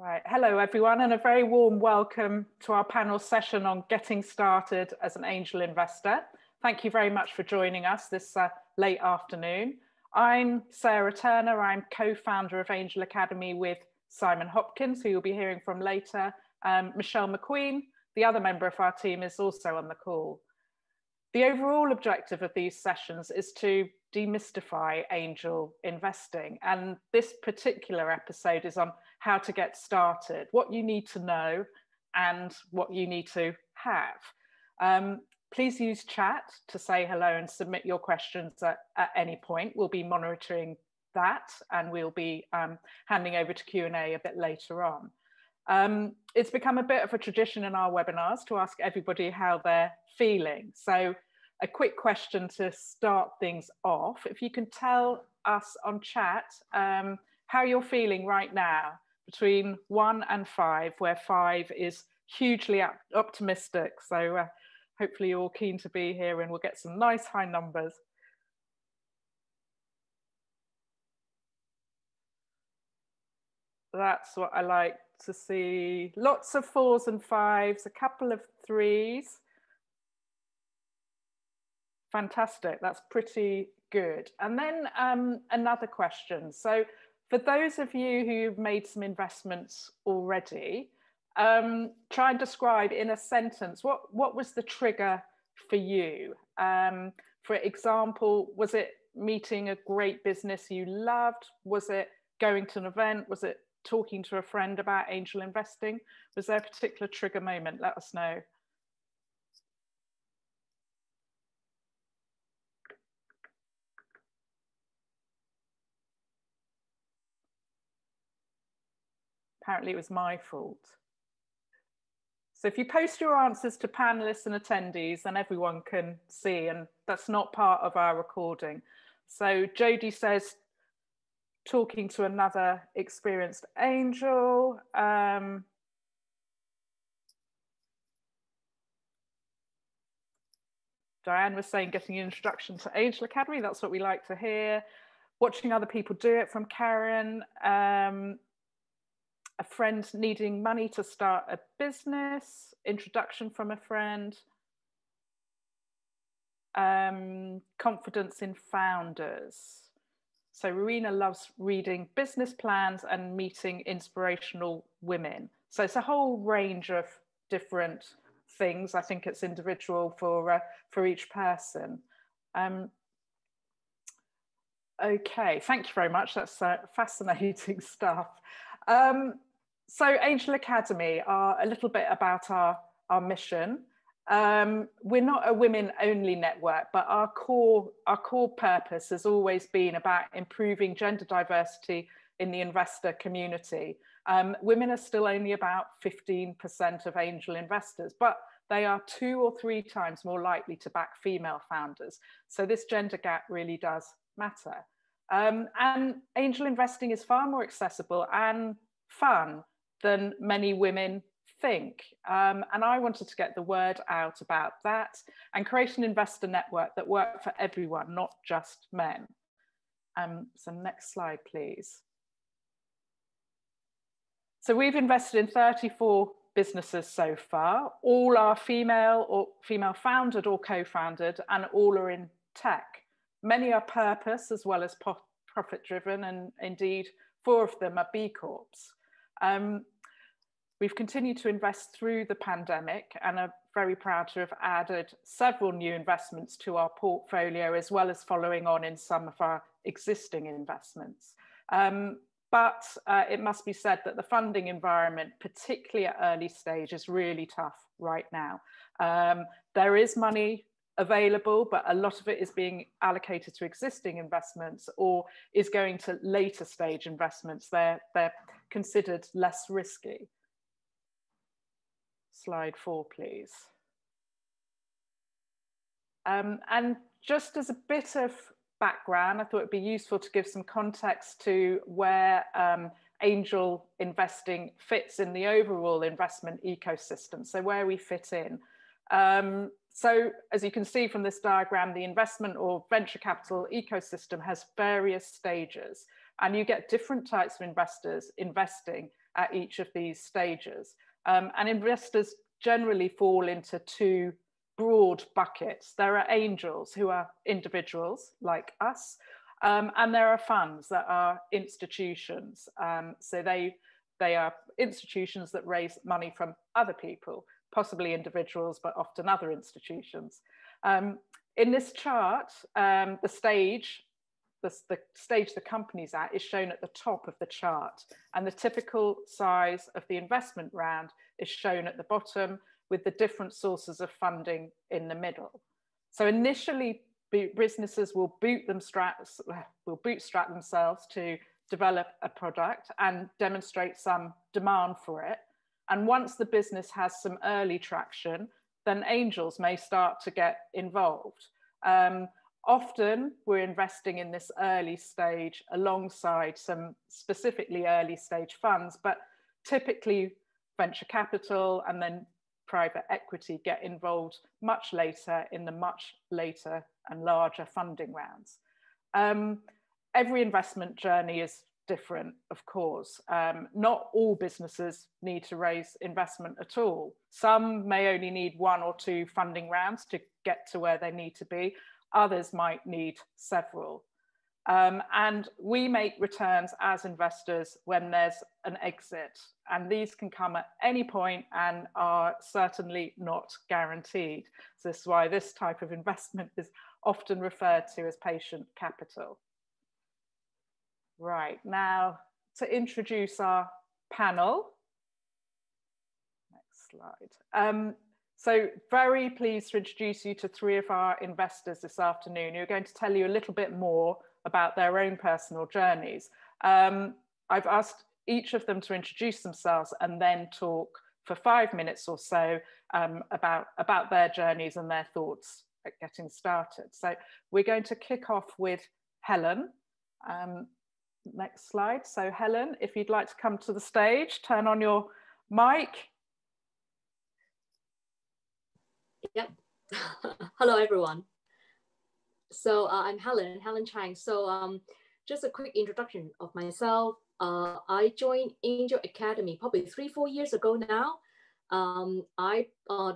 Right. Hello, everyone, and a very warm welcome to our panel session on getting started as an angel investor. Thank you very much for joining us this late afternoon. I'm Sarah Turner. I'm co-founder of Angel Academy with Simon Hopkins, who you'll be hearing from later. Michelle McQueen, the other member of our team, is also on the call. The overall objective of these sessions is to demystify angel investing. And this particular episode is on how to get started, what you need to know and what you need to have. Please use chat to say hello and submit your questions at any point. We'll be monitoring that and we'll be handing over to Q&A a bit later on. It's become a bit of a tradition in our webinars to ask everybody how they're feeling. So a quick question to start things off. If you can tell us on chat how you're feeling right now between 1 and 5, where 5 is hugely optimistic. So hopefully you're all keen to be here and we'll get some nice high numbers. That's what I like to see. Lots of 4s and 5s, a couple of 3s. Fantastic, that's pretty good. And then another question. So for those of you who've made some investments already, try and describe in a sentence, what was the trigger for you? For example, was it meeting a great business you loved? Was it going to an event? Was it talking to a friend about angel investing? Was there a particular trigger moment? Let us know. Apparently it was my fault. So if you post your answers to panelists and attendees, then everyone can see, and that's not part of our recording. So Jodie says, talking to another experienced angel. Diane was saying getting an introduction to Angel Academy. That's what we like to hear. Watching other people do it from Karen. A friend needing money to start a business, introduction from a friend, confidence in founders. So Rowena loves reading business plans and meeting inspirational women. So it's a whole range of different things. I think it's individual for each person. Okay, thank you very much. That's fascinating stuff. So Angel Academy are a little bit about our mission. We're not a women-only network, but our core purpose has always been about improving gender diversity in the investor community. Women are still only about 15% of angel investors, but they are 2 or 3 times more likely to back female founders. So this gender gap really does matter. And angel investing is far more accessible and fun than many women think. And I wanted to get the word out about that and create an investor network that worked for everyone, not just men. So next slide, please. So we've invested in 34 businesses so far. All are female or female founded or co-founded, and all are in tech. Many are purpose as well as profit driven, and indeed 4 of them are B Corps. We've continued to invest through the pandemic and are very proud to have added several new investments to our portfolio, as well as following on in some of our existing investments. But it must be said that the funding environment, particularly at early stage, is really tough right now. There is money available, but a lot of it is being allocated to existing investments or is going to later stage investments. They're considered less risky. Slide 4, please. And just as a bit of background, I thought it'd be useful to give some context to where angel investing fits in the overall investment ecosystem, so where we fit in. So as you can see from this diagram, the investment or venture capital ecosystem has various stages. And you get different types of investors investing at each of these stages. And investors generally fall into two broad buckets. There are angels, who are individuals like us, and there are funds that are institutions. So they are institutions that raise money from other people, possibly individuals, but often other institutions. In this chart, the stage the company's at is shown at the top of the chart, and the typical size of the investment round is shown at the bottom, with the different sources of funding in the middle. So initially, businesses will bootstrap themselves to develop a product and demonstrate some demand for it. And once the business has some early traction, then angels may start to get involved. Often we're investing in this early stage alongside some specifically early stage funds, but typically venture capital and then private equity get involved much later in the much later and larger funding rounds. Every investment journey is different, of course. Not all businesses need to raise investment at all. Some may only need 1 or 2 funding rounds to get to where they need to be. Others might need several. And we make returns as investors when there's an exit. And these can come at any point and are certainly not guaranteed. So this is why this type of investment is often referred to as patient capital. Right, now to introduce our panel. Next slide. So very pleased to introduce you to 3 of our investors this afternoon who are going to tell you a little bit more about their own personal journeys. I've asked each of them to introduce themselves and then talk for 5 minutes or so about their journeys and their thoughts at getting started. So we're going to kick off with Helen. Next slide. So Helen, if you'd like to come to the stage, turn on your mic. Yep. Hello, everyone. So I'm Helen Chang. So just a quick introduction of myself. I joined Investor Academe probably 3-4 years ago now.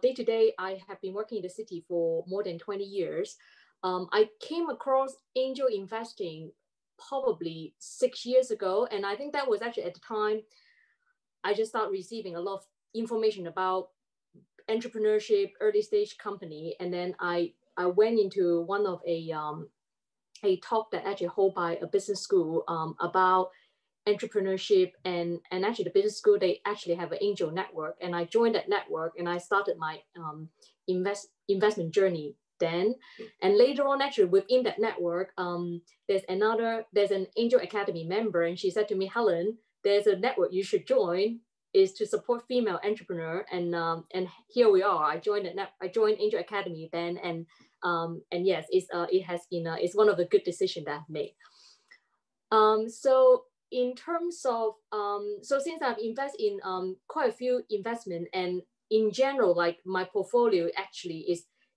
Day to day, I have been working in the city for more than 20 years. I came across angel investing probably 6 years ago. And I think that was actually at the time, I just started receiving a lot of information about entrepreneurship, early stage company. And then I went into one of a talk that actually held by a business school about entrepreneurship, and actually the business school, they actually have an angel network, and I joined that network and I started my investment journey then. And later on, actually within that network, there's an Angel Academy member, and she said to me, Helen, there's a network you should join, is to support female entrepreneur, and here we are. I joined Angel Academy then, and yes, it has been it's one of the good decisions that I've made. So in terms of so since I've invested in quite a few investment, and in general, like my portfolio actually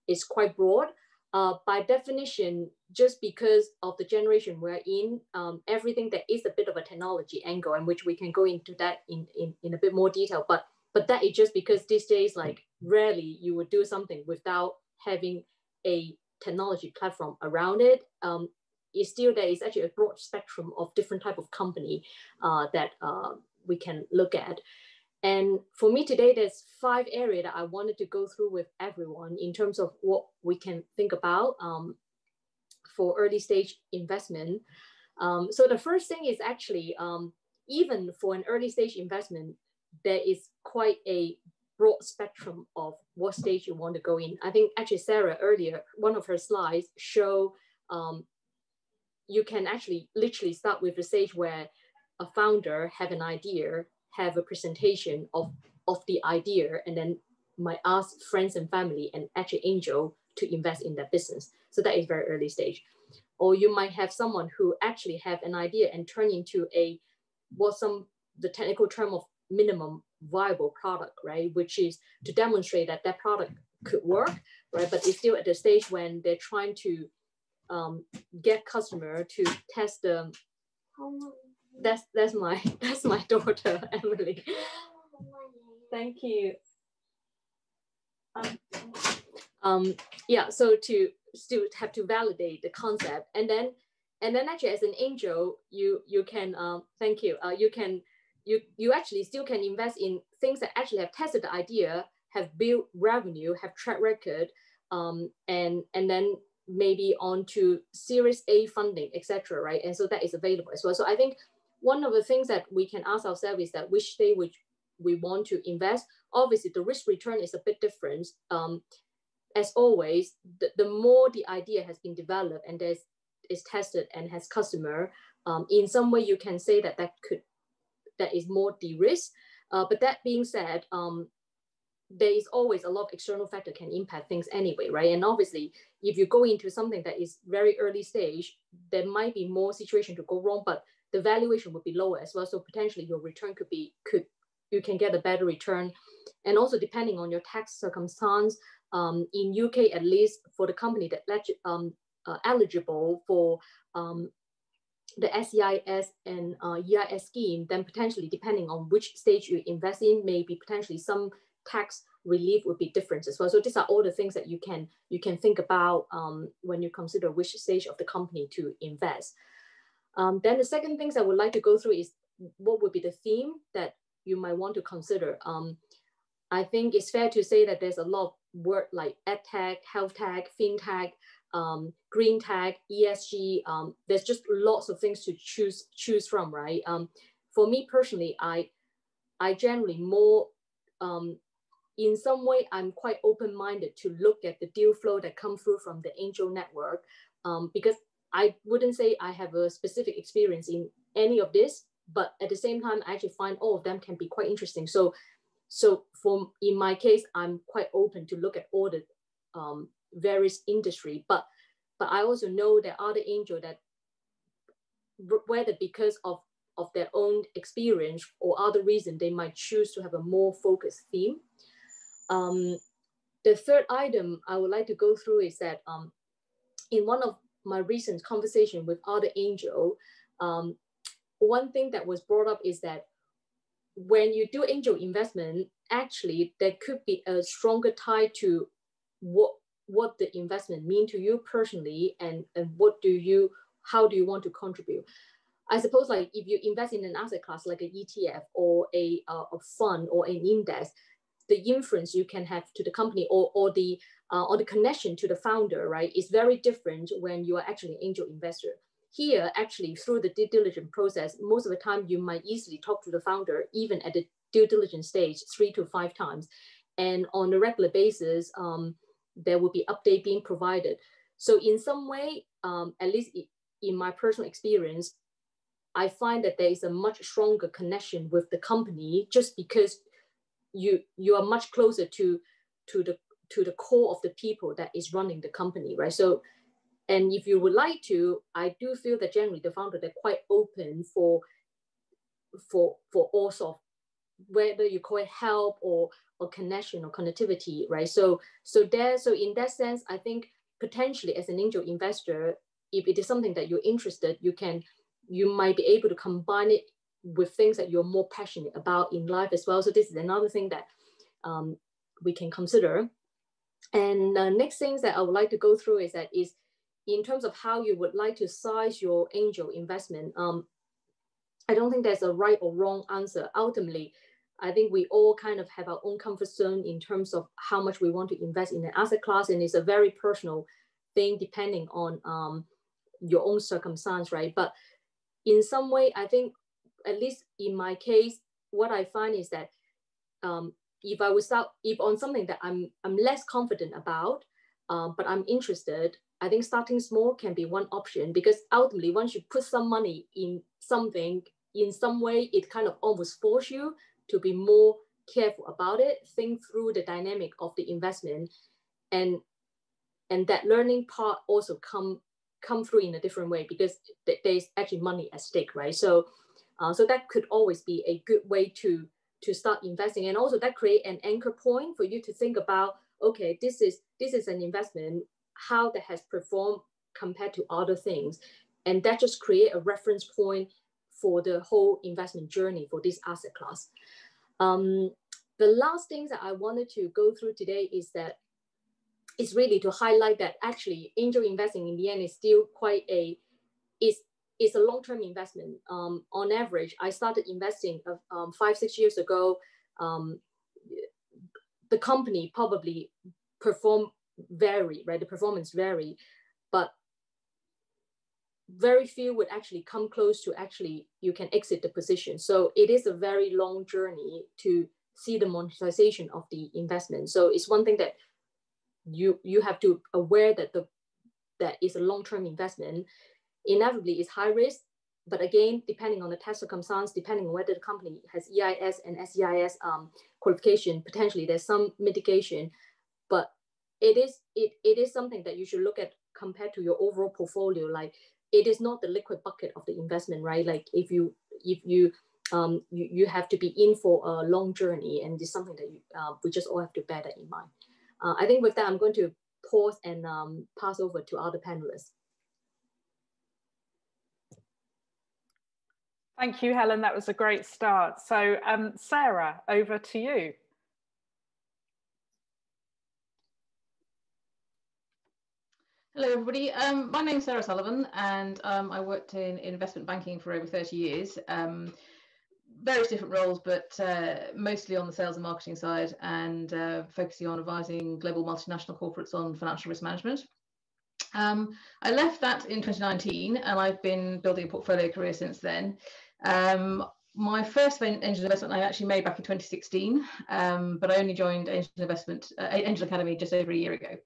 is quite broad. By definition, just because of the generation we're in, everything that is a bit of a technology angle, and which we can go into that in a bit more detail. But that is just because these days, like rarely you would do something without having a technology platform around it. It's still there is actually a broad spectrum of different type of company that we can look at. And for me today, there's 5 areas that I wanted to go through with everyone in terms of what we can think about for early stage investment. So the first thing is actually, even for an early stage investment, there is quite a broad spectrum of what stage you want to go in. I think actually Sarah earlier, one of her slides show you can actually literally start with the stage where a founder have an idea, have a presentation of the idea, and then might ask friends and family and actually angel to invest in their business. So that is very early stage. Or you might have someone who actually have an idea and turn into the technical term of minimum viable product, right? Which is to demonstrate that that product could work, right? But it's still at the stage when they're trying to get customer to test the That's my daughter, Emily. Thank you. Yeah, so to still have to validate the concept, and then actually as an angel, you can thank you. You actually still can invest in things that actually have tested the idea, have built revenue, have track record, and then maybe on to Series A funding, etc. Right? And so that is available as well. So I think one of the things that we can ask ourselves is that which stage we want to invest. Obviously, the risk return is a bit different. As always, the more the idea has been developed and is tested and has customer, in some way you can say that that is more de-risk. But that being said, there is always a lot of external factor can impact things anyway, right? And obviously, if you go into something that is very early stage, there might be more situation to go wrong, but the valuation would be lower as well. So potentially your return you can get a better return. And also depending on your tax circumstance, in UK, at least for the company that eligible for the SEIS and EIS scheme, then potentially depending on which stage you invest in, maybe potentially some tax relief would be different as well. So these are all the things that you can think about when you consider which stage of the company to invest. Then the second things I would like to go through is what would be the theme that you might want to consider. I think it's fair to say that there's a lot of word like edtech, health tech, fintech, green tech, ESG. There's just lots of things to choose from, right? For me personally, I generally more, in some way, I'm quite open-minded to look at the deal flow that come through from the angel network, because I wouldn't say I have a specific experience in any of this, but at the same time, I actually find all of them can be quite interesting. So in my case, I'm quite open to look at all the various industry, but I also know there are the angel that, whether because of their own experience or other reason, they might choose to have a more focused theme. The third item I would like to go through is that in one of my recent conversation with other angel, one thing that was brought up is that when you do angel investment, actually there could be a stronger tie to what the investment mean to you personally, and how do you want to contribute. I suppose like if you invest in an asset class like an ETF or a fund or an index, the influence you can have to the company or the connection to the founder, right, is very different when you are actually an angel investor. Here, actually, through the due diligence process, most of the time you might easily talk to the founder, even at the due diligence stage, 3 to 5 times. And on a regular basis, there will be update being provided. So in some way, at least in my personal experience, I find that there is a much stronger connection with the company just because you are much closer to the core of the people that is running the company, right? So, and if you would like to, I do feel that generally the founder, they're quite open for all sort of, whether you call it help or connection or connectivity, right? So in that sense, I think potentially as an angel investor, if it is something that you're interested, you might be able to combine it with things that you're more passionate about in life as well. So this is another thing that we can consider. And the next things that I would like to go through is in terms of how you would like to size your angel investment. I don't think there's a right or wrong answer. Ultimately, I think we all kind of have our own comfort zone in terms of how much we want to invest in an asset class. And it's a very personal thing depending on your own circumstance, right? But in some way, I think, at least in my case, what I find is that if on something that I'm less confident about, but I'm interested, I think starting small can be one option, because ultimately once you put some money in something, in some way, it kind of almost forces you to be more careful about it, think through the dynamic of the investment, and that learning part also come through in a different way, because there's actually money at stake, right? So that could always be a good way to start investing, and also that create an anchor point for you to think about, okay, this is an investment, how that has performed compared to other things, and that just create a reference point for the whole investment journey for this asset class. The last things that I wanted to go through today is really to highlight that actually angel investing in the end is still quite is a long-term investment. On average, I started investing 5-6 years ago. The company probably vary, right? The performance vary, but very few would actually come close to actually you can exit the position. So it is a very long journey to see the monetization of the investment. So it's one thing that you have to aware that that is a long-term investment. Inevitably is high risk, but again, depending on the tax circumstance, depending on whether the company has EIS and SEIS qualification, potentially there's some mitigation, but it is something that you should look at compared to your overall portfolio. Like it is not the liquid bucket of the investment, right? Like if you have to be in for a long journey, and it's something that we just all have to bear that in mind. I think with that, I'm going to pause and pass over to other panelists. Thank you, Helen. That was a great start. So, Sarah, over to you. Hello, everybody. My name's Sara Sullivan, and I worked in investment banking for over 30 years. Various different roles, but mostly on the sales and marketing side, and focusing on advising global multinational corporates on financial risk management. I left that in 2019, and I've been building a portfolio career since then. My first angel investment I actually made back in 2016, but I only joined Angel Academe just over a year ago.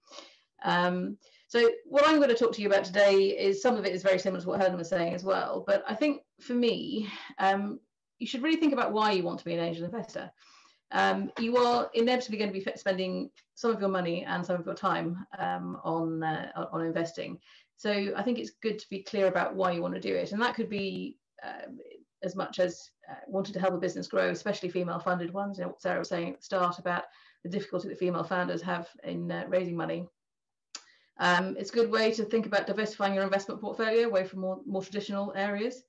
So what I'm going to talk to you about today is some of it is very similar to what Helen was saying as well. But I think for me, you should really think about why you want to be an angel investor. You are inevitably going to be spending some of your money and some of your time on investing. So I think it's good to be clear about why you want to do it. And that could be as much as wanting to help a business grow, especially female-funded ones. You know, what Sarah was saying at the start about the difficulty that female founders have in raising money. It's a good way to think about diversifying your investment portfolio away from more traditional areas.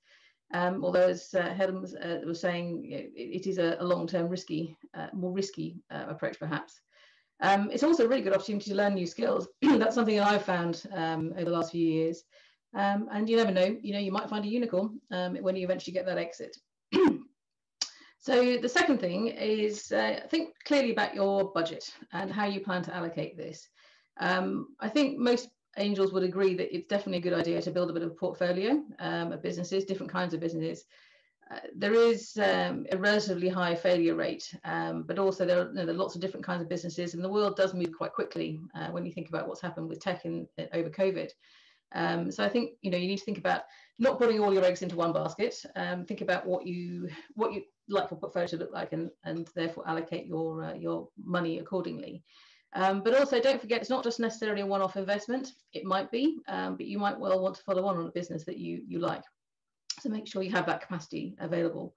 Although, as Helen was saying, you know, it is a long-term more risky approach, perhaps. It's also a really good opportunity to learn new skills. That's something that I've found over the last few years. And you never know, you might find a unicorn when you eventually get that exit. So the second thing is think clearly about your budget and how you plan to allocate this. I think most angels would agree that it's definitely a good idea to build a bit of a portfolio of businesses, different kinds of businesses. There is a relatively high failure rate, but also there are lots of different kinds of businesses, and the world does move quite quickly when you think about what's happened with tech over COVID. So I think you need to think about not putting all your eggs into one basket. Think about what you like your portfolio to look like, and therefore allocate your money accordingly. But also don't forget, it's not just necessarily a one-off investment. It might be, but you might well want to follow on a business that you like. So make sure you have that capacity available.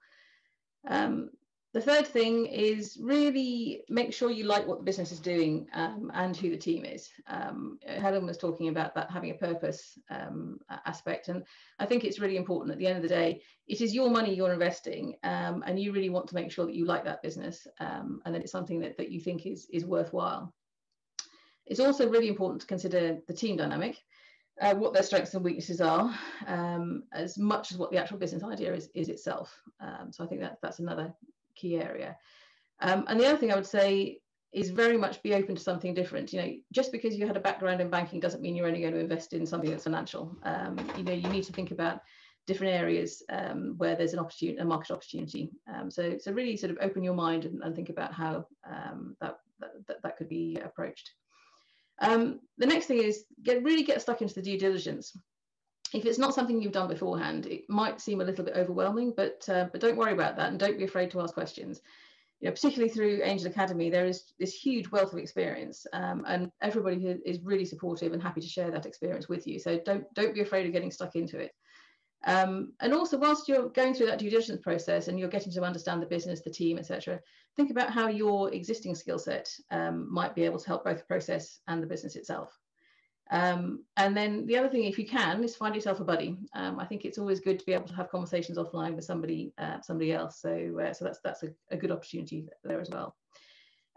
The third thing is really make sure you like what the business is doing and who the team is. Helen was talking about that having a purpose aspect, and I think it's really important at the end of the day. It is your money you're investing, and you really want to make sure that you like that business and that it's something that you think is worthwhile. It's also really important to consider the team dynamic, what their strengths and weaknesses are, as much as what the actual business idea is itself. So I think that's another key area. And the other thing I would say is very much be open to something different. Just because you had a background in banking doesn't mean you're only going to invest in something that's financial. You need to think about different areas where there's a market opportunity. So really sort of open your mind and think about how that could be approached. The next thing is really get stuck into the due diligence. If it's not something you've done beforehand, it might seem a little bit overwhelming, but don't worry about that, and don't be afraid to ask questions. Particularly through Angel Academe, there is this huge wealth of experience, and everybody here is really supportive and happy to share that experience with you. So don't be afraid of getting stuck into it. And also, whilst you're going through that due diligence process and you're getting to understand the business, the team, etc., think about how your existing skill set might be able to help both the process and the business itself. And then the other thing, if you can, is find yourself a buddy. I think it's always good to be able to have conversations offline with somebody else. So that's a good opportunity there as well.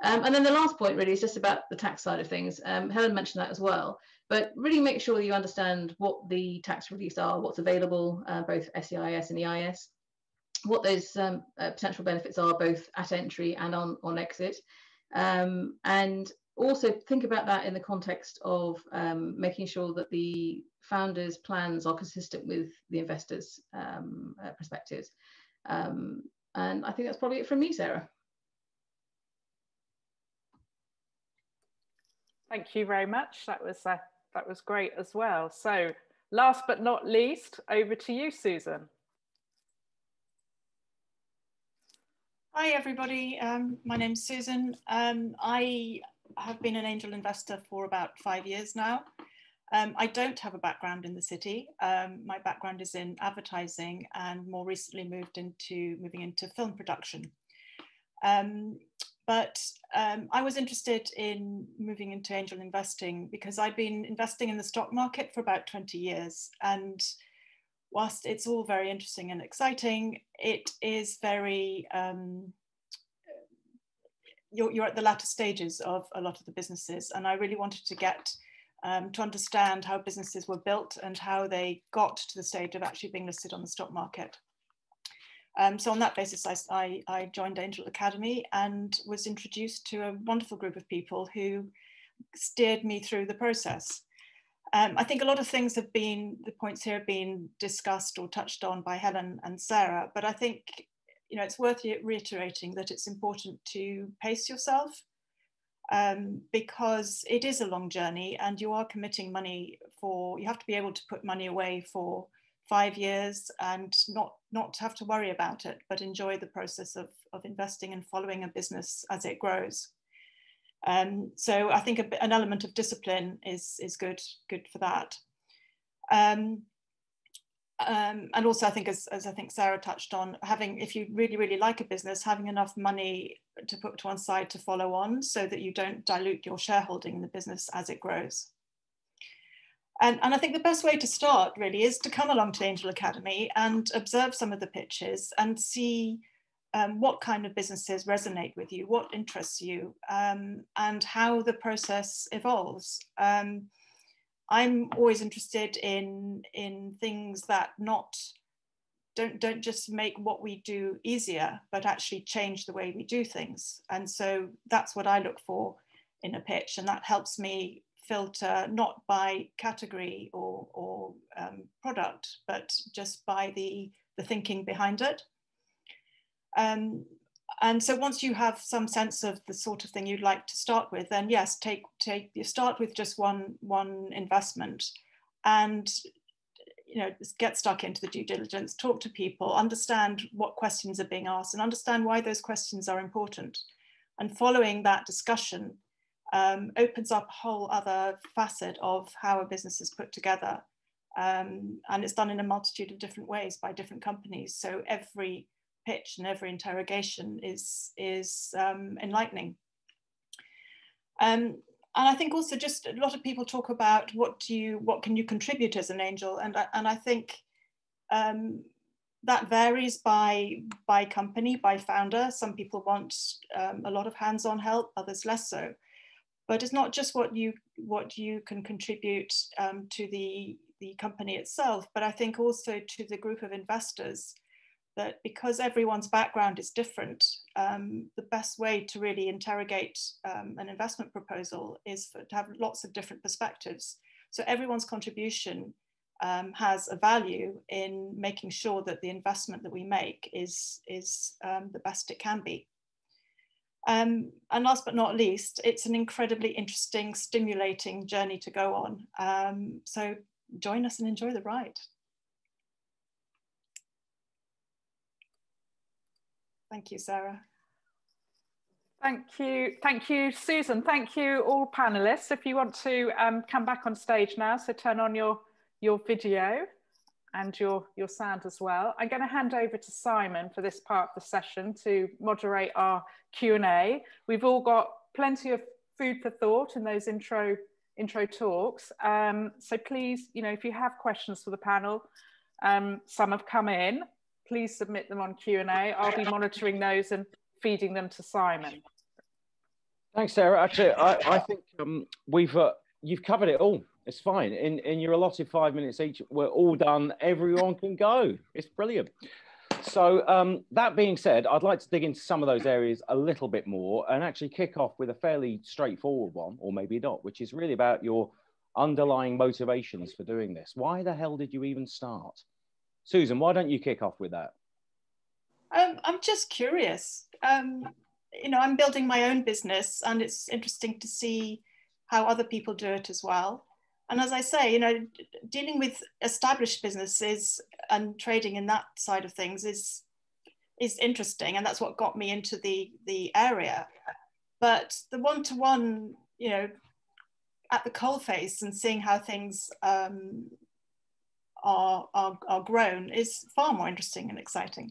And then the last point really is just about the tax side of things. Helen mentioned that as well, but really make sure that you understand what the tax reliefs are, what's available, both SEIS and EIS, what those potential benefits are, both at entry and on exit. And also think about that in the context of making sure that the founders' plans are consistent with the investors' perspectives. And I think that's probably it from me, Sarah. Thank you very much. That was great as well. So last but not least, over to you, Susan. Hi, everybody. My name's Susan. I have been an angel investor for about 5 years now. I don't have a background in the city. My background is in advertising and more recently moving into film production. But I was interested in moving into angel investing because I'd been investing in the stock market for about 20 years. And whilst it's all very interesting and exciting, it is very, you're at the latter stages of a lot of the businesses. And I really wanted to get to understand how businesses were built and how they got to the stage of actually being listed on the stock market. So on that basis, I joined Angel Academe and was introduced to a wonderful group of people who steered me through the process. I think a lot of things the points here have been discussed or touched on by Helen and Sarah, but I think it's worth reiterating that it's important to pace yourself because it is a long journey and you are committing money you have to be able to put money away for 5 years and not have to worry about it, but enjoy the process of investing and following a business as it grows. So I think an element of discipline is good for that. And also I think as I think Sarah touched on, if you really like a business, having enough money to put to one side to follow on so that you don't dilute your shareholding in the business as it grows. And I think the best way to start really is to come along to Angel Academe and observe some of the pitches and see what kind of businesses resonate with you, what interests you, and how the process evolves. I'm always interested in things that don't just make what we do easier, but actually change the way we do things. And so that's what I look for in a pitch, and that helps me filter not by category or product, but just by the thinking behind it. And so once you have some sense of the sort of thing you'd like to start with, then yes, you start with just one investment and get stuck into the due diligence, talk to people, understand what questions are being asked and understand why those questions are important. And following that discussion, opens up a whole other facet of how a business is put together. And it's done in a multitude of different ways by different companies. So every pitch and every interrogation is enlightening. And I think also just a lot of people talk about what can you contribute as an angel? And I think that varies by company, by founder. Some people want a lot of hands-on help, others less so. But it's not just what you can contribute to the company itself, but I think also to the group of investors, that because everyone's background is different, the best way to really interrogate an investment proposal is to have lots of different perspectives. So everyone's contribution has a value in making sure that the investment that we make is the best it can be. And last but not least, it's an incredibly interesting, stimulating journey to go on. So join us and enjoy the ride. Thank you, Sarah. Thank you, Susan. Thank you, all panelists. If you want to come back on stage now, so turn on your video and your sound as well. I'm going to hand over to Simon for this part of the session to moderate our Q&A. We've all got plenty of food for thought in those intro intro talks. So please, if you have questions for the panel, some have come in, please submit them on Q&A. I'll be monitoring those and feeding them to Simon. Thanks, Sarah. Actually, I think you've covered it all. It's fine. In your allotted 5 minutes each, we're all done. Everyone can go. It's brilliant. So that being said, I'd like to dig into some of those areas a little bit more and actually kick off with a fairly straightforward one, or maybe not, which is really about your underlying motivations for doing this. Why the hell did you even start? Susan, why don't you kick off with that? I'm just curious. I'm building my own business, and it's interesting to see how other people do it as well. And as I say, dealing with established businesses and trading in that side of things is interesting, and that's what got me into the area. But the one-to-one, at the coalface and seeing how things are grown is far more interesting and exciting.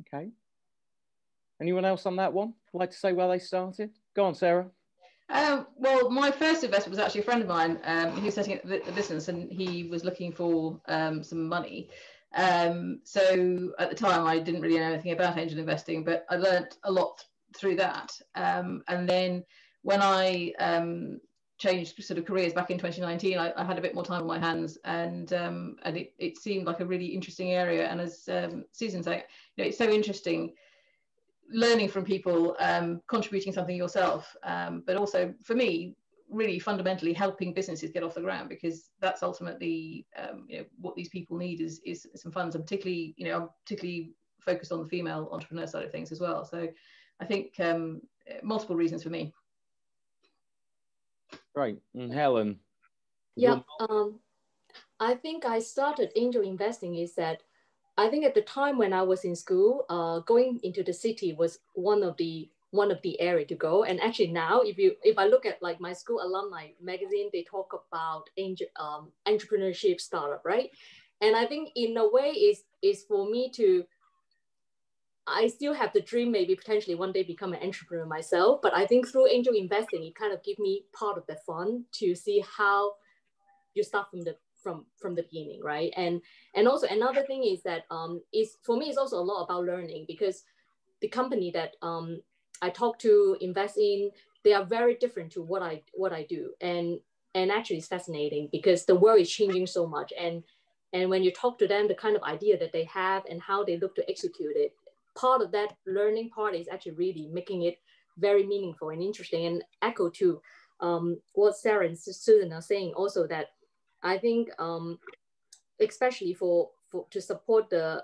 Okay. Anyone else on that one? Like to say where they started? Go on, Sarah. Well, my first investment was actually a friend of mine. He was setting up a business and he was looking for some money. So at the time, I didn't really know anything about angel investing, but I learned a lot through that. And then when I changed sort of careers back in 2019, I had a bit more time on my hands, and it seemed like a really interesting area. And as Susan said, it's so interesting learning from people, contributing something yourself, but also for me, really fundamentally helping businesses get off the ground, because that's ultimately what these people need is some funds. And particularly, I'm particularly focused on the female entrepreneur side of things as well. So I think multiple reasons for me. Great. And Helen? Yeah, I think I started angel investing is that I think at the time when I was in school, going into the city was one of the area to go. And actually now, if I look at like my school alumni magazine, they talk about entrepreneurship startup, right? And I think in a way is for me to, I still have the dream maybe potentially one day become an entrepreneur myself. But I think through angel investing, it kind of give me part of the fun to see how you start from the beginning, right? And also another thing is that is for me, it's also a lot about learning, because the company that I talk to, invest in, they are very different to what I do, and actually it's fascinating because the world is changing so much, and when you talk to them, the kind of idea that they have and how they look to execute it, part of that learning part is actually really making it very meaningful and interesting. And echo to what Sarah and Susan are saying also, that I think especially for to support the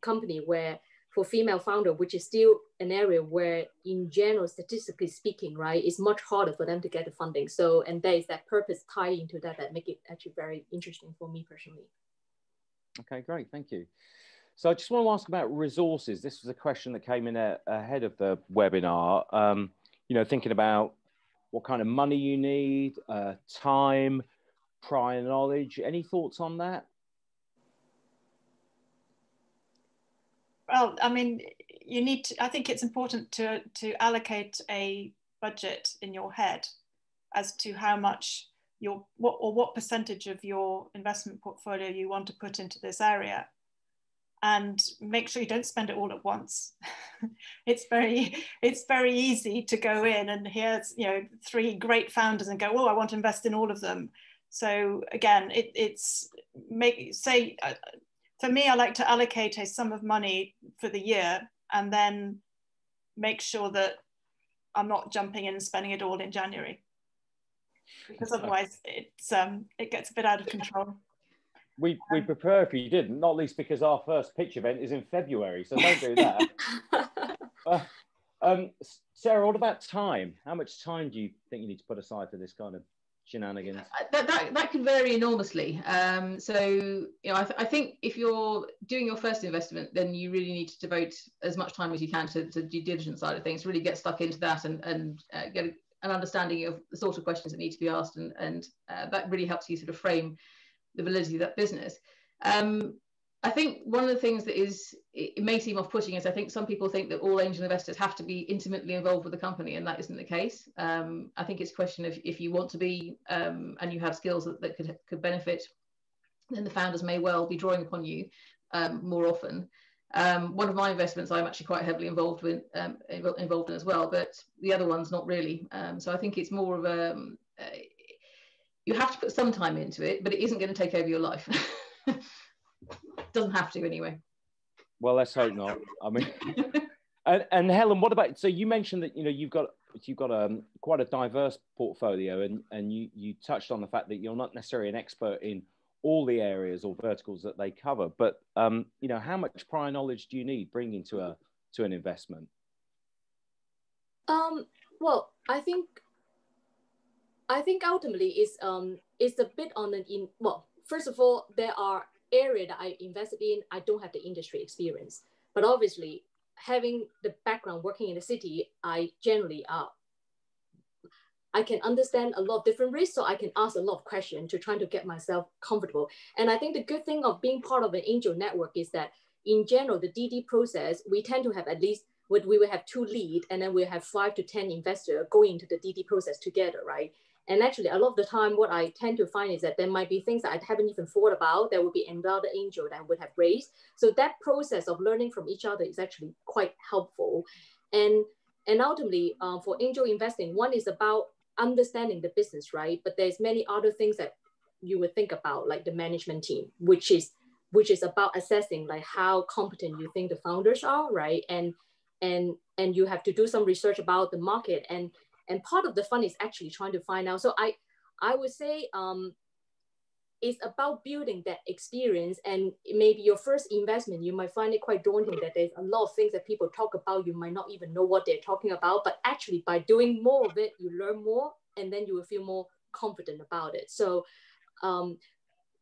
company where for female founder, which is still an area where in general, statistically speaking, right, it's much harder for them to get the funding. So, and there is that purpose tied into that make it actually very interesting for me personally. Okay, great, thank you. So I just want to ask about resources. This was a question that came in ahead of the webinar. Thinking about what kind of money you need, time, prior knowledge. Any thoughts on that? Well, I mean, you need to, I think it's important to allocate a budget in your head as to how much what percentage of your investment portfolio you want to put into this area, and make sure you don't spend it all at once. It's very easy to go in and here's 3 great founders and go, oh, I want to invest in all of them. So again, for me, I like to allocate a sum of money for the year and then make sure that I'm not jumping in and spending it all in January, because otherwise it gets a bit out of control. We prefer if you didn't, not least because our first pitch event is in February, so don't do that. Sarah, what about time? How much time do you think you need to put aside for this kind of shenanigans? That can vary enormously. So I think if you're doing your first investment, then you really need to devote as much time as you can to the due diligence side of things. Really get stuck into that and get an understanding of the sort of questions that need to be asked, and that really helps you sort of frame the validity of that business. I think one of the things that is it may seem off-putting, as I think some people think that all angel investors have to be intimately involved with the company, and that isn't the case. I think it's a question of if you want to be and you have skills that could benefit, then the founders may well be drawing upon you more often. One of my investments I'm actually quite heavily involved in as well, but the other one's not really. So I think it's more of a you have to put some time into it, but it isn't going to take over your life. Doesn't have to anyway. Well, let's hope not. I mean, and Helen, what about, so you mentioned that, you know, you've got quite a diverse portfolio, and you touched on the fact that you're not necessarily an expert in all the areas or verticals that they cover, but you know, how much prior knowledge do you need bringing to an investment? Well, I think ultimately it's a bit on an well, first of all, there are areas that I invested in, I don't have the industry experience, but obviously having the background working in the city, I generally I can understand a lot of different risks, so I can ask a lot of questions to try to get myself comfortable. And I think the good thing of being part of an angel network is that in general, the DD process, we tend to have at least, we will have 2 leads, and then we have 5 to 10 investors going into the DD process together, right? And actually, a lot of the time, what I tend to find is that there might be things that I haven't even thought about. There would be another angel that would have raised. So that process of learning from each other is actually quite helpful. And ultimately, for angel investing, one is about understanding the business, right? But there's many other things that you would think about, like the management team, which is about assessing like how competent you think the founders are, right? And you have to do some research about the market, and part of the fun is actually trying to find out. So I would say it's about building that experience, and maybe your first investment, you might find it quite daunting that there's a lot of things that people talk about, you might not even know what they're talking about, but actually by doing more of it, you learn more, and then you will feel more confident about it. So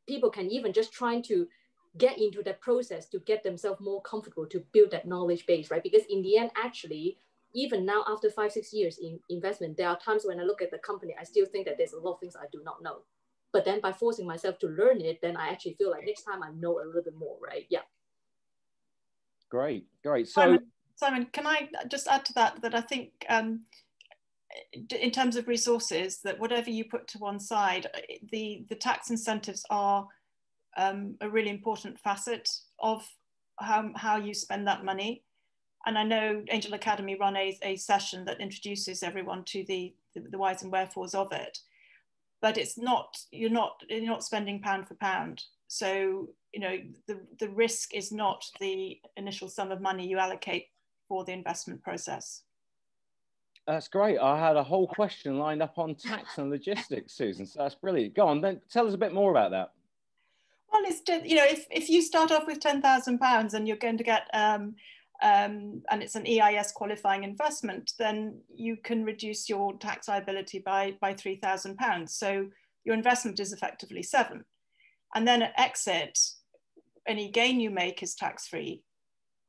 people can even just trying to get into that process to get themselves more comfortable to build that knowledge base, right? Because in the end, actually, even now after 5-6 years in investment, there are times when I look at the company, I still think that there's a lot of things I do not know. But then by forcing myself to learn it, then I actually feel like next time I know a little bit more, right? Yeah. Great. So Simon, can I just add to that I think in terms of resources, that whatever you put to one side, the tax incentives are a really important facet of how you spend that money. And I know Angel Academy run a session that introduces everyone to the whys and wherefores of it. But it's not, you're not spending pound for pound. So, you know, the risk is not the initial sum of money you allocate for the investment process. That's great. I had a whole question lined up on tax and logistics, Susan. So that's brilliant. Go on, then tell us a bit more about that. Well, it's just, you know, if you start off with £10,000 and you're going to get and it's an EIS qualifying investment, then you can reduce your tax liability by £3,000. So your investment is effectively 7. And then at exit, any gain you make is tax-free.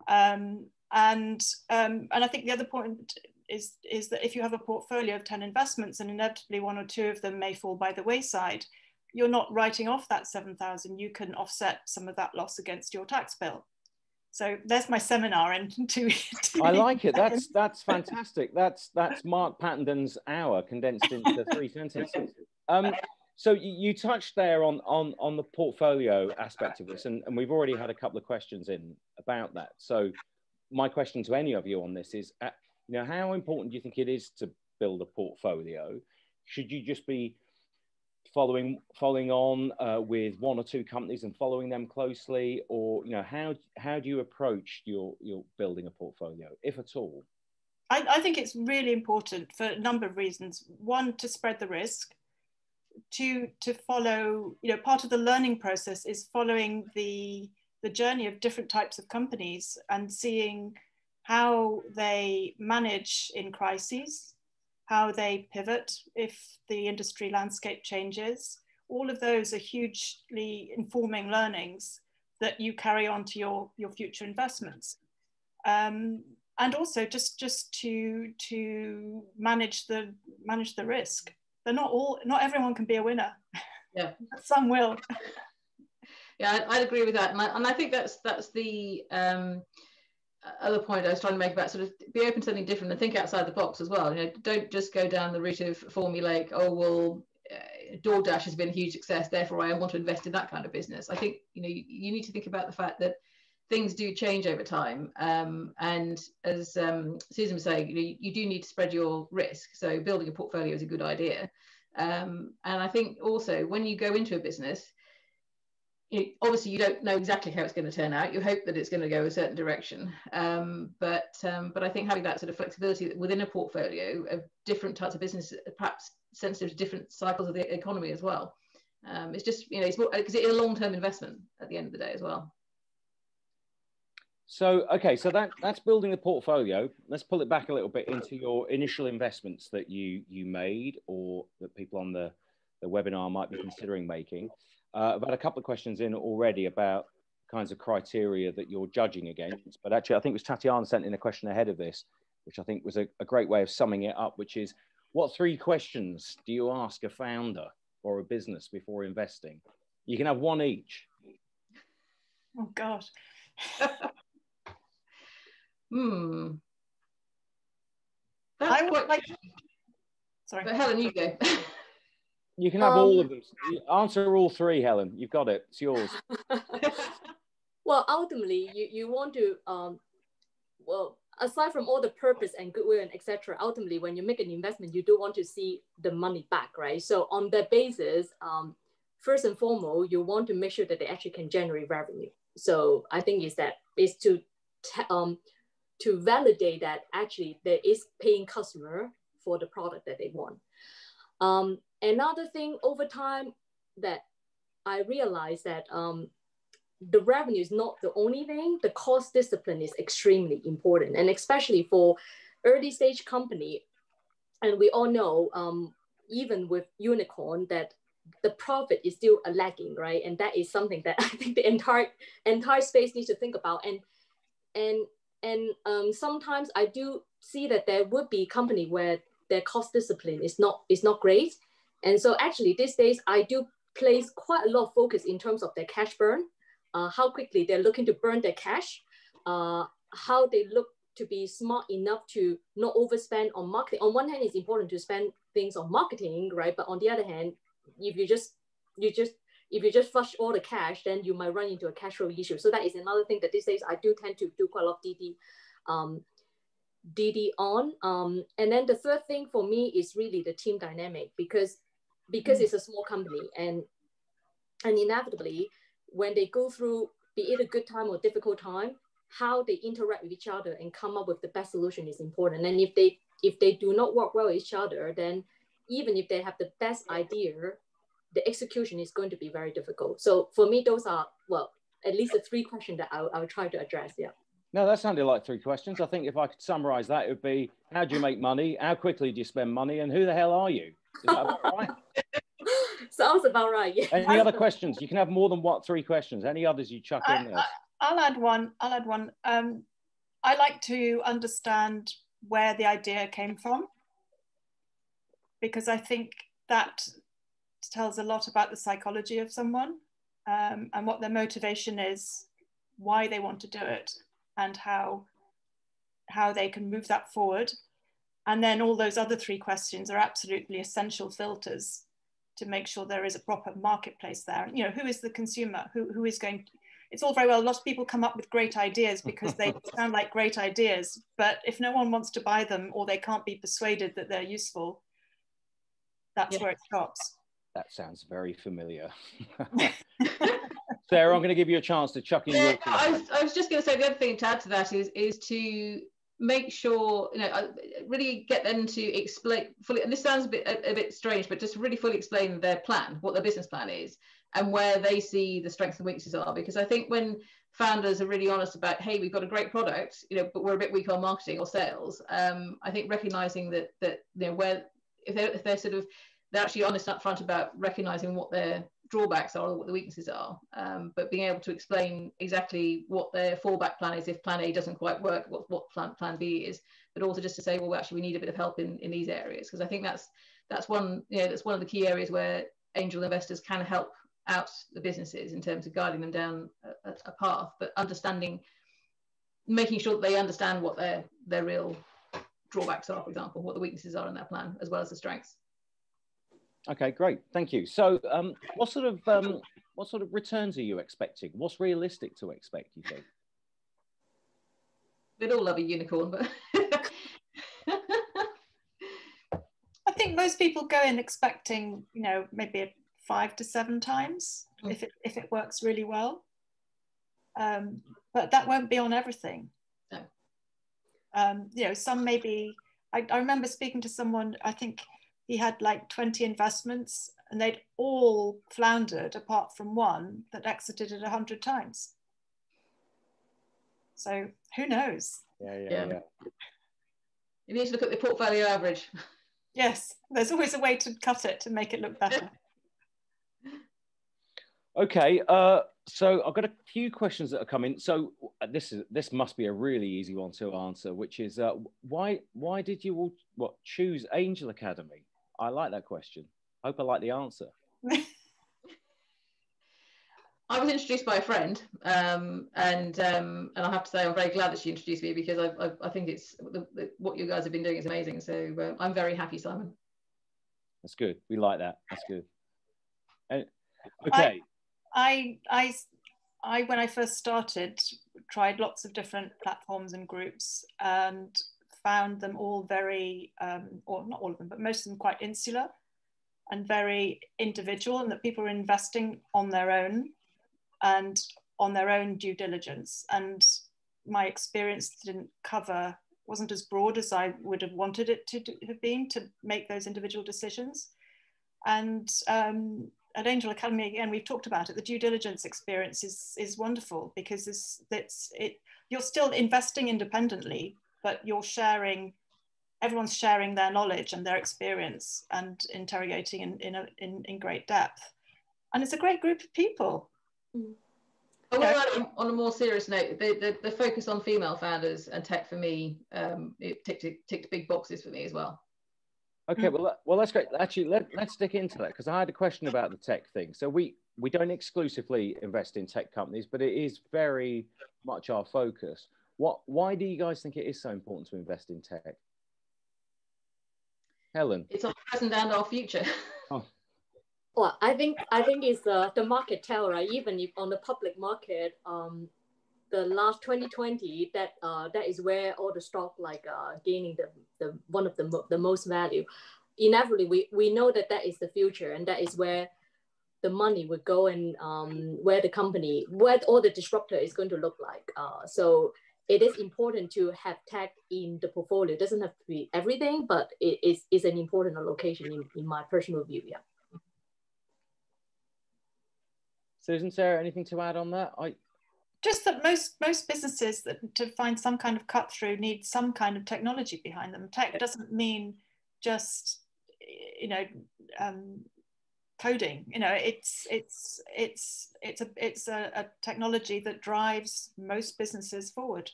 And I think the other point is that if you have a portfolio of 10 investments and inevitably 1 or 2 of them may fall by the wayside, you're not writing off that 7,000. You can offset some of that loss against your tax bill. So there's my seminar, and I like it. That's fantastic. That's Mark Pattenden's hour condensed into 3 sentences. So you touched there on the portfolio aspect of this, and we've already had a couple of questions in about that. So my question to any of you on this is, you know, how important do you think it is to build a portfolio? Should you just be following on with 1 or 2 companies and following them closely, or, you know, how do you approach your building a portfolio, if at all? I think it's really important for a number of reasons. 1, to spread the risk. 2, to follow, you know, part of the learning process is following the journey of different types of companies and seeing how they manage in crises, how they pivot if the industry landscape changes. All of those are hugely informing learnings that you carry on to your future investments. And also just to manage the risk. Not everyone can be a winner. Yeah. Some will. Yeah, I'd agree with that, and I think that's the other point I was trying to make about sort of be open to something different and think outside the box as well. You know, don't just go down the route of formulaic. Oh well, DoorDash has been a huge success, therefore I want to invest in that kind of business. I think you need to think about the fact that things do change over time, and as Susan was saying, you do need to spread your risk. So building a portfolio is a good idea, and I think also when you go into a business, obviously you don't know exactly how it's going to turn out. You hope that it's going to go a certain direction, but I think having that sort of flexibility within a portfolio of different types of business, perhaps sensitive to different cycles of the economy as well, it's just it's more because it's a long-term investment at the end of the day as well. So okay, so that's building a portfolio. Let's pull it back a little bit into your initial investments that you made, or that people on the webinar might be considering making. I've had a couple of questions in already about kinds of criteria that you're judging against, but actually I think it was Tatiana sent in a question ahead of this, which I think was a great way of summing it up, which is, what 3 questions do you ask a founder or a business before investing? You can have one each. Oh gosh. That's quite like. Sorry, but Helen, you go. You can have all of them. Answer all 3, Helen. You've got it. It's yours. Well, ultimately, you want to, well, aside from all the purpose and goodwill and etc., ultimately, when you make an investment, you do want to see the money back, right? So on that basis, first and foremost, you want to make sure that they actually can generate revenue. So I think is to validate that actually there is paying customer for the product that they want. Another thing over time that I realized that the revenue is not the only thing. The cost discipline is extremely important, and especially for early stage company. And we all know, even with unicorn, that the profit is still lagging, right? And that is something that I think the entire space needs to think about. And sometimes I do see that there would be company where their cost discipline is not great. And so actually these days I do place quite a lot of focus in terms of their cash burn, how quickly they're looking to burn their cash, how they look to be smart enough to not overspend on marketing. On one hand, it's important to spend things on marketing, right? But on the other hand, if you just flush all the cash, then you might run into a cash flow issue. So that is another thing that these days I do tend to do quite a lot of DD on. And then the third thing for me is really the team dynamic, because it's a small company, and inevitably when they go through, be it a good time or difficult time, how they interact with each other and come up with the best solution is important. And if they do not work well with each other, then even if they have the best idea, the execution is going to be very difficult. So for me, those are, well, at least the 3 questions that I would try to address. Yeah. No, that sounded like 3 questions. I think if I could summarize that, it would be, how do you make money? How quickly do you spend money? And who the hell are you? Is that about right? Sounds about right. Yeah. Any other questions? You can have more than 3 questions. Any others you chuck in there? I'll add one. I like to understand where the idea came from, because I think that tells a lot about the psychology of someone, and what their motivation is, why they want to do it, and how they can move that forward. And then all those other 3 questions are absolutely essential filters to make sure there is a proper marketplace there. You know, who is the consumer? Who is going to, it's all very well, a lot of people come up with great ideas because they sound like great ideas, but if no one wants to buy them, or they can't be persuaded that they're useful, that's where it stops. That sounds very familiar. Sarah, I'm going to give you a chance to chuck in your I was just going to say, the other thing to add to that is to make sure, really get them to explain fully, and this sounds a bit strange, but just really fully explain their plan, what their business plan is, and where they see the strengths and weaknesses are. Because I think when founders are really honest about, hey, we've got a great product, but we're a bit weak on marketing or sales, I think recognizing that where if they're actually honest up front about recognizing what their drawbacks are or what the weaknesses are, but being able to explain exactly what their fallback plan is if plan A doesn't quite work, what plan B is, but also just to say, well, actually we need a bit of help in these areas, because I think that's one of the key areas where angel investors can help out the businesses in terms of guiding them down a path, but making sure that they understand what their real drawbacks are, for example, what the weaknesses are in their plan, as well as the strengths. Okay, great, thank you. So, what sort of returns are you expecting? What's realistic to expect, you think? We'd all love a unicorn, but I think most people go in expecting, you know, maybe 5 to 7 times if it works really well. But that won't be on everything. No. You know, some maybe. I remember speaking to someone. I think he had like 20 investments, and they'd all floundered apart from one that exited at 100 times. So who knows? Yeah. You need to look at the portfolio average. Yes, there's always a way to cut it to make it look better. Okay, so I've got a few questions that are coming. So this must be a really easy one to answer, which is why did you all choose Angel Academy? I like that question. I hope I like the answer. I was introduced by a friend, and I have to say I'm very glad that she introduced me, because I think it's what you guys have been doing is amazing. So I'm very happy, Simon. That's good. We like that. That's good. And, okay. I when I first started, tried lots of different platforms and groups, and found them all very, or not all of them, but most of them quite insular and very individual, and that people are investing on their own and on their own due diligence. And my experience wasn't as broad as I would have wanted it to have been to make those individual decisions. And at Angel Academy, again, we've talked about it, the due diligence experience is wonderful, because you're still investing independently, but everyone's sharing their knowledge and their experience and interrogating in great depth. And it's a great group of people. On a more serious note, the focus on female founders and tech, for me, it ticked big boxes for me as well. Okay, well that's great. Actually, let's stick into that, because I had a question about the tech thing. So we don't exclusively invest in tech companies, but it is very much our focus. Why do you guys think it is so important to invest in tech? Helen? It's our present and our future. Oh. Well, I think it's the market tell, right? Even if on the public market, the last 2020, that is where all the stock gaining the one of the most value. Inevitably, we know that is the future, and that is where the money would go, and where all the disruptor is going to look like. So it is important to have tech in the portfolio. It doesn't have to be everything, but it is an important allocation in my personal view. Yeah. Susan, Sarah, anything to add on that? Just that most businesses to find some kind of cut through need some kind of technology behind them. Tech doesn't mean just coding. It's a technology that drives most businesses forward.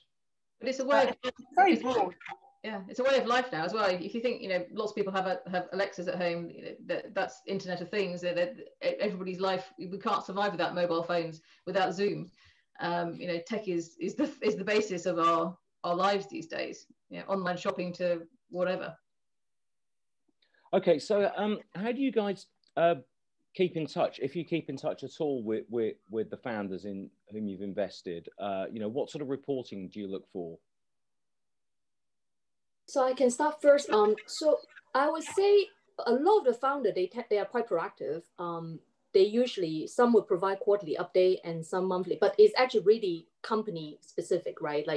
But it's a way of very broad. Yeah, it's a way of life now as well. If you think, lots of people have Alexas at home. That's Internet of Things. Everybody's life. We can't survive without mobile phones, without Zoom. Tech is the basis of our lives these days. Online shopping to whatever. Okay, so how do you guys keep in touch? If you keep in touch at all with the founders in whom you've invested, what sort of reporting do you look for? So I can start first. So I would say a lot of the founders, they are quite proactive. They usually, some will provide quarterly update and some monthly, but it's actually really company specific, right?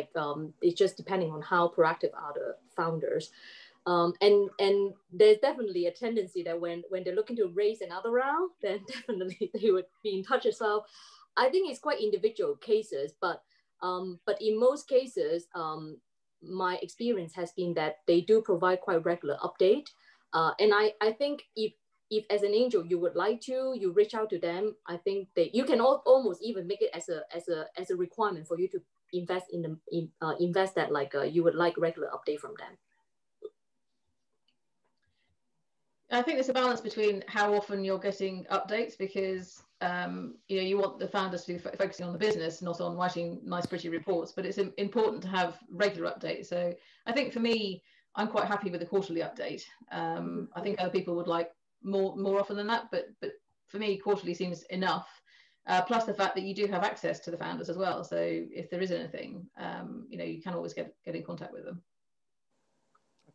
It's just depending on how proactive are the founders. And there's definitely a tendency that when they're looking to raise another round, then definitely they would be in touch as well. I think it's quite individual cases, but in most cases, my experience has been that they do provide quite regular update. And I think if as an angel you would like you reach out to them, I think that you can almost even make it as a requirement for you to invest invest that you would like regular update from them. I think there's a balance between how often you're getting updates, because You want the founders to be focusing on the business, not on writing nice, pretty reports, but it's important to have regular updates. So I think for me, I'm quite happy with the quarterly update. I think other people would like more often than that, but for me, quarterly seems enough. Plus the fact that you do have access to the founders as well. So if there is anything, you can always get in contact with them.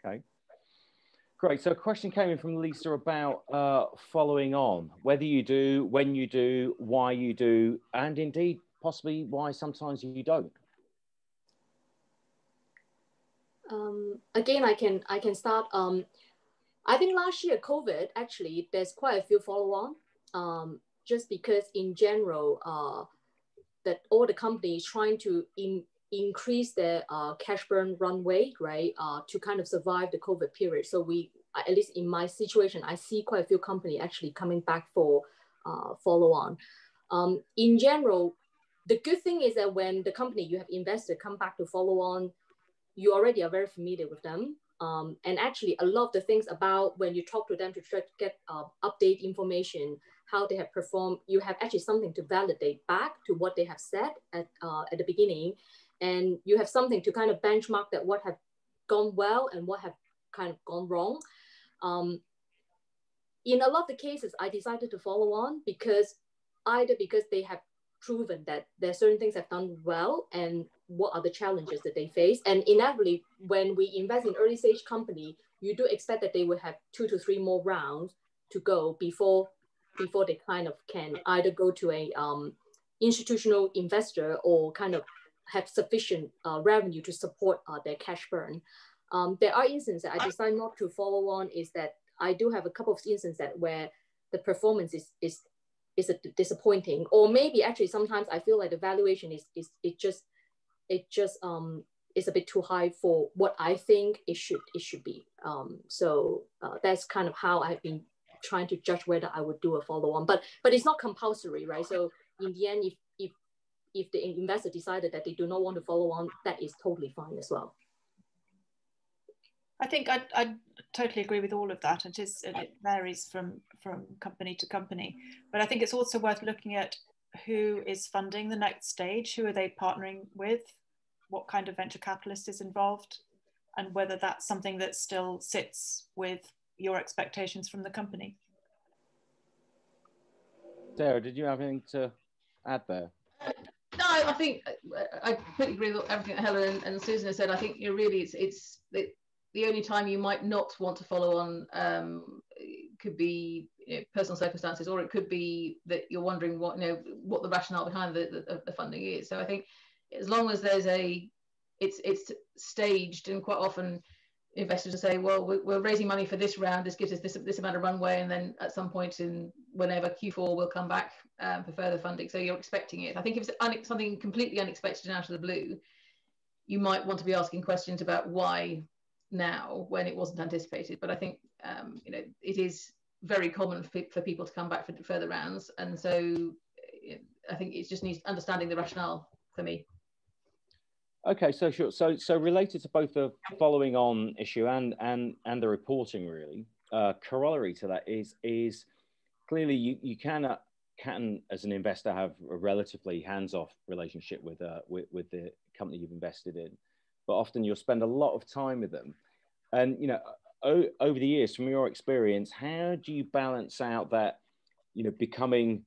Okay. Great. So a question came in from Lisa about following on, whether you do, when you do, why you do, and indeed possibly why sometimes you don't. Again, I can start. I think last year, COVID, actually, there's quite a few follow-on, just because in general, that all the companies trying to increase their cash burn runway, right, to kind of survive the COVID period. So at least in my situation, I see quite a few companies actually coming back for follow-on. In general, the good thing is that when the company you have invested come back to follow-on, you already are very familiar with them. And actually a lot of the things about when you talk to them to try to get update information, how they have performed, you have actually something to validate back to what they have said at the beginning. And you have something to kind of benchmark that what have gone well and what have kind of gone wrong. In a lot of the cases, I decided to follow on because they have proven that there are certain things have done well and what are the challenges that they face. And inevitably, when we invest in early stage company, you do expect that they will have 2 to 3 more rounds to go before they kind of can either go to a institutional investor or kind of have sufficient revenue to support their cash burn. There are instances that I decide not to follow on is that I do have a couple of instances that where the performance is disappointing, or maybe actually sometimes I feel like the valuation is a bit too high for what I think it should be. So that's kind of how I've been trying to judge whether I would do a follow on, but it's not compulsory, right? So in the end, if the investor decided that they do not want to follow on, that is totally fine as well. I think I totally agree with all of that. It varies from company to company, but I think it's also worth looking at who is funding the next stage, who are they partnering with, what kind of venture capitalist is involved, and whether that's something that still sits with your expectations from the company. Sarah, did you have anything to add there? No, I think I completely agree with everything that Helen and Susan have said. I think really it's the only time you might not want to follow on could be personal circumstances, or it could be that you're wondering what the rationale behind the funding is. So I think as long as there's it's staged, and quite often investors will say, well, we're raising money for this round, this gives us this amount of runway, and then at some point in whenever Q4 we'll come back for further funding. So you're expecting it. I think if it's something completely unexpected and out of the blue, you might want to be asking questions about why now when it wasn't anticipated. But I think it is very common for people to come back for further rounds, and so I think it just needs understanding the rationale for me. Okay, so sure. So related to both the following on issue and the reporting, really, corollary to that is clearly you can as an investor have a relatively hands-off relationship with the company you've invested in, but often you'll spend a lot of time with them. And over the years, from your experience, how do you balance out that becoming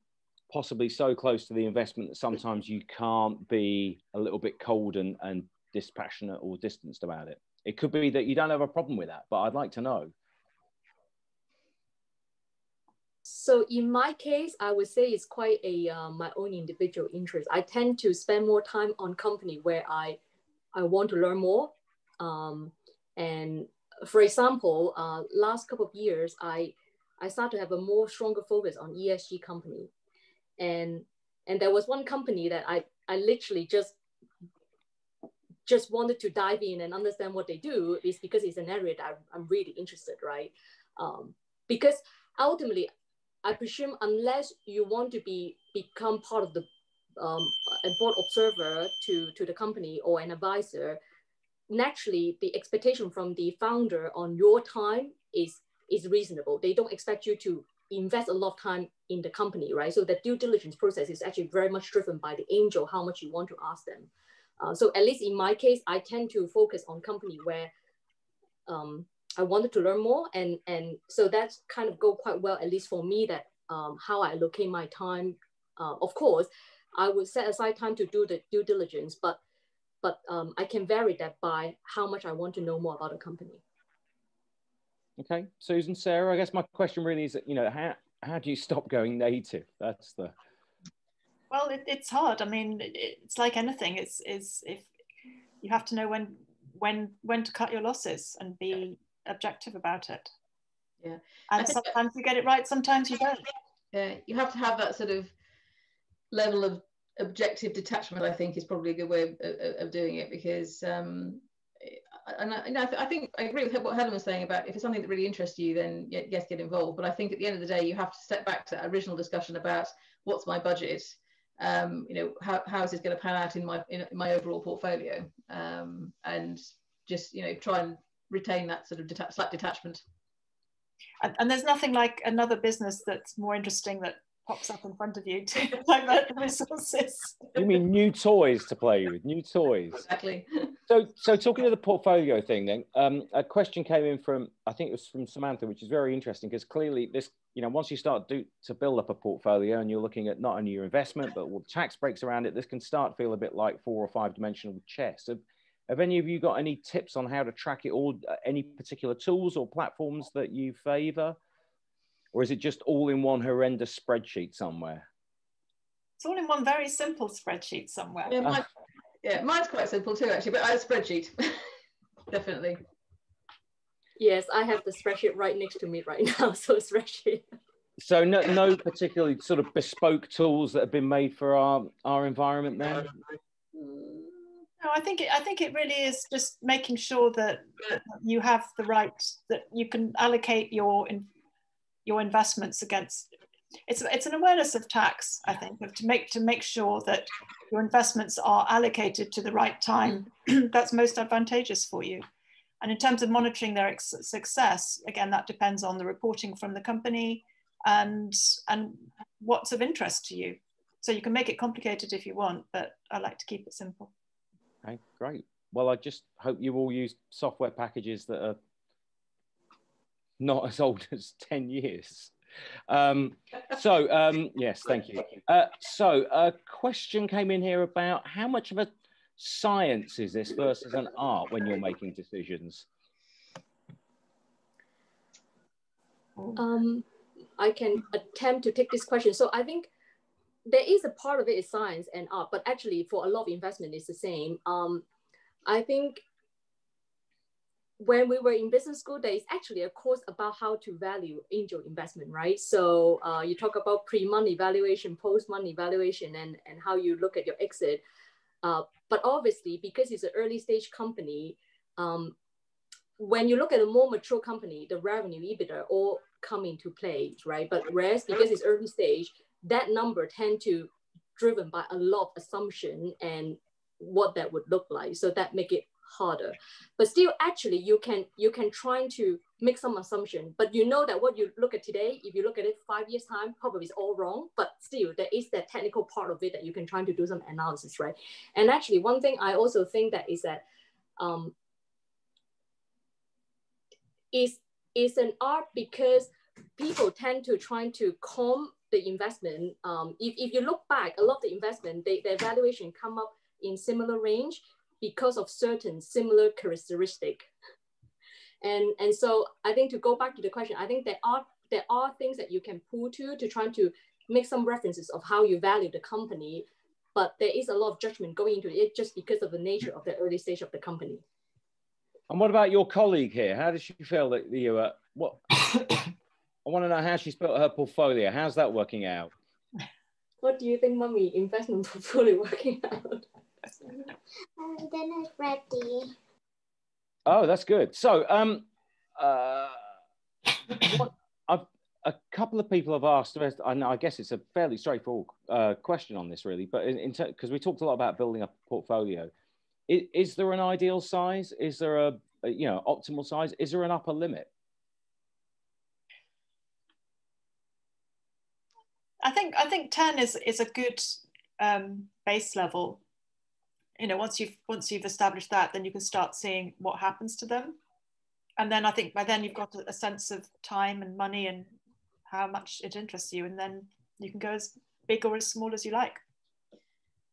possibly so close to the investment that sometimes you can't be a little bit cold and dispassionate or distanced about it? It could be that you don't have a problem with that, but I'd like to know. So in my case, I would say it's quite my own individual interest. I tend to spend more time on company where I want to learn more. And for example, last couple of years, I started to have a more stronger focus on ESG company. And there was one company that I literally just wanted to dive in and understand what they do, is because it's an area that I'm really interested, right? Because ultimately, I presume unless you want to become part of the a board observer to the company or an advisor, naturally the expectation from the founder on your time is reasonable. They don't expect you to invest a lot of time in the company, right? So the due diligence process is actually very much driven by the angel, how much you want to ask them. So at least in my case, I tend to focus on company where I wanted to learn more. And so that's kind of go quite well, at least for me, that how I allocate my time. Of course, I would set aside time to do the due diligence, but I can vary that by how much I want to know more about a company. Okay, Susan, Sarah, I guess my question really is, you know, how do you stop going native? That's the... Well, it's hard. I mean, it's like anything. It's if you have to know when to cut your losses and be objective about it. Yeah, and sometimes you get it right, sometimes you don't. Yeah, you have to have that sort of level of objective detachment. I think is probably a good way of doing it, because I think I agree with what Helen was saying about if it's something that really interests you, then yes, get involved. But I think at the end of the day, you have to step back to that original discussion about what's my budget. You know, how is this going to pan out in my overall portfolio, and just, you know, try and retain that sort of slight detachment. And there's nothing like another business that's more interesting that pops up in front of you to divert the resources. You mean new toys to play with, new toys. Exactly. So talking of the portfolio thing then, a question came in from, I think it was from Samantha, which is very interesting, because clearly this, you know, once you start to build up a portfolio and you're looking at not only your investment, but all the tax breaks around it, this can start to feel a bit like 4 or 5 dimensional chess. Have any of you got any tips on how to track it, or any particular tools or platforms that you favor? Or is it just all in one horrendous spreadsheet somewhere? It's all in one very simple spreadsheet somewhere. Yeah, mine's quite simple too, actually, but I have a spreadsheet, definitely. Yes, I have the spreadsheet right next to me right now, so spreadsheet. So no particularly sort of bespoke tools that have been made for our environment then? No, I think it really is just making sure that you have the right, that you can allocate your investments against. It's an awareness of tax, I think, to make sure that your investments are allocated to the right time that's most advantageous for you. And in terms of monitoring their success, again, that depends on the reporting from the company and what's of interest to you. So you can make it complicated if you want, but I like to keep it simple. Okay, great. Well, I just hope you all use software packages that are not as old as 10 years. Yes, thank you. So a question came in here about how much of a science is this versus an art when you're making decisions? I can attempt to take this question. So I think there is a part of it is science and art, but actually for a lot of investment, it's the same. I think when we were in business school, there is actually a course about how to value angel investment, right? So you talk about pre-money valuation, post-money valuation, and how you look at your exit. But obviously, because it's an early stage company, when you look at a more mature company, the revenue, EBITDA, all come into play, right? But whereas because it's early stage, that number tend to driven by a lot of assumption and what that would look like. So that make it harder. But still, actually, you can try to make some assumption, but you know that what you look at today, if you look at it 5 years time, probably is all wrong, but still there is that technical part of it that you can try to do some analysis, right? And actually, one thing I also think that is that is an art, because people tend to try to comb the investment. If you look back, a lot of the investment, their valuation come up in similar range because of certain similar characteristic. And so I think to go back to the question, I think there are things that you can pull to try to make some references of how you value the company, but there is a lot of judgment going into it just because of the nature of the early stage of the company. And what about your colleague here? How does she feel that what? I want to know how she's built her portfolio. How's that working out? What do you think, Mummy, investment portfolio working out? They're not ready. Oh, that's good. So, a couple of people have asked, and I guess it's a fairly straightforward question on this, really, but because we talked a lot about building up a portfolio, is there an ideal size? Is there a optimal size? Is there an upper limit? I think 10 is a good base level. You know, once you've established that, then you can start seeing what happens to them. And then I think by then you've got a sense of time and money and how much it interests you, and then you can go as big or as small as you like.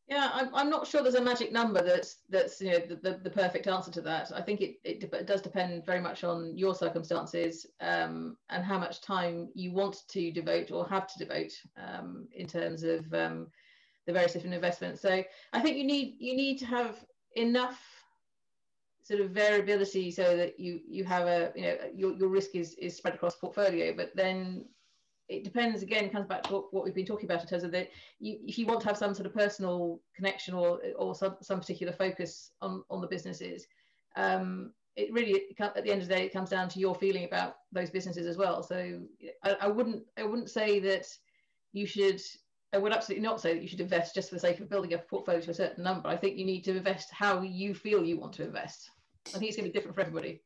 Yeah, I'm not sure there's a magic number that's you know the perfect answer to that. I think it does depend very much on your circumstances and how much time you want to devote or have to devote in terms of the various different investments. So I think you need to have enough sort of variability so that you have a, you know, your risk is spread across portfolio, but then it depends, again, comes back to what we've been talking about in terms of that if you want to have some sort of personal connection or some particular focus on the businesses, it really, at the end of the day, it comes down to your feeling about those businesses as well. So I wouldn't say that you should, I would absolutely not say that you should invest just for the sake of building up a portfolio to a certain number. I think you need to invest how you feel you want to invest. I think it's going to be different for everybody.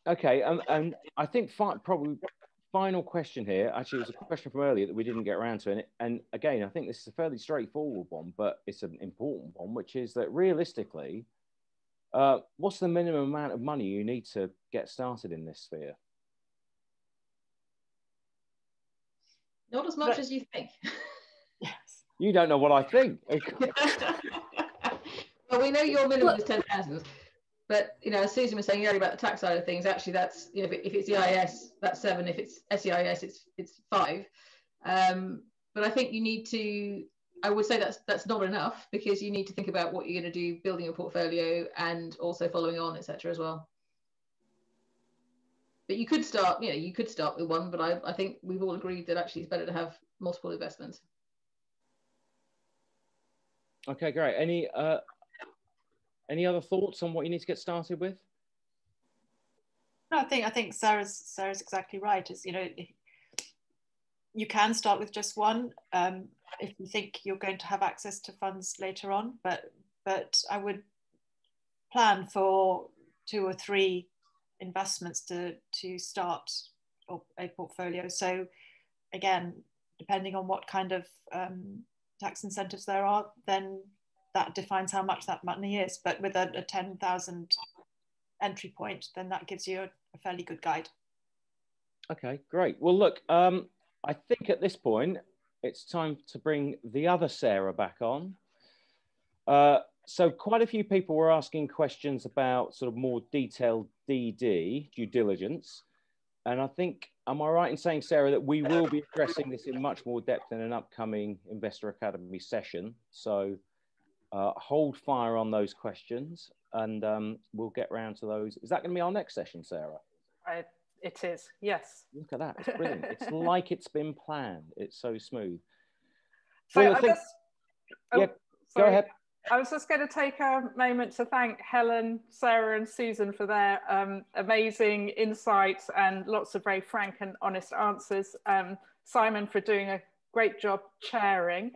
Okay, and I think probably final question here. Actually, it was a question from earlier that we didn't get around to, and again, I think this is a fairly straightforward one, but it's an important one, which is that realistically, what's the minimum amount of money you need to get started in this sphere? Not as much as you think. Yes. You don't know what I think. Well, we know your minimum is 10,000. But, you know, as Susan was saying earlier about the tax side of things, actually that's, you know, if it's EIS, that's 7. If it's SEIS, it's 5. But I think you need to, I would say that's not enough, because you need to think about what you're going to do building a portfolio and also following on, etc. as well. But you could start, you know, you could start with one, but I think we've all agreed that actually it's better to have multiple investments. Okay, great. Any other thoughts on what you need to get started with? No, I think Sarah's exactly right. Is, you know, you can start with just one if you think you're going to have access to funds later on, but I would plan for 2 or 3 investments to start a portfolio. So again, depending on what kind of tax incentives there are, then that defines how much that money is. But with a 10,000 entry point, then that gives you a fairly good guide. Okay, great. Well, look, I think at this point, it's time to bring the other Sarah back on. So quite a few people were asking questions about sort of more detailed DD, due diligence. And I think, am I right in saying, Sarah, that we will be addressing this in much more depth in an upcoming Investor Academy session? So hold fire on those questions, and we'll get around to those. Is that going to be our next session, Sarah? It is, yes. Look at that, it's brilliant. It's like it's been planned. It's so smooth. So well, yeah, go ahead. I was just going to take a moment to thank Helen, Sarah and Susan for their amazing insights and lots of very frank and honest answers. Simon for doing a great job chairing.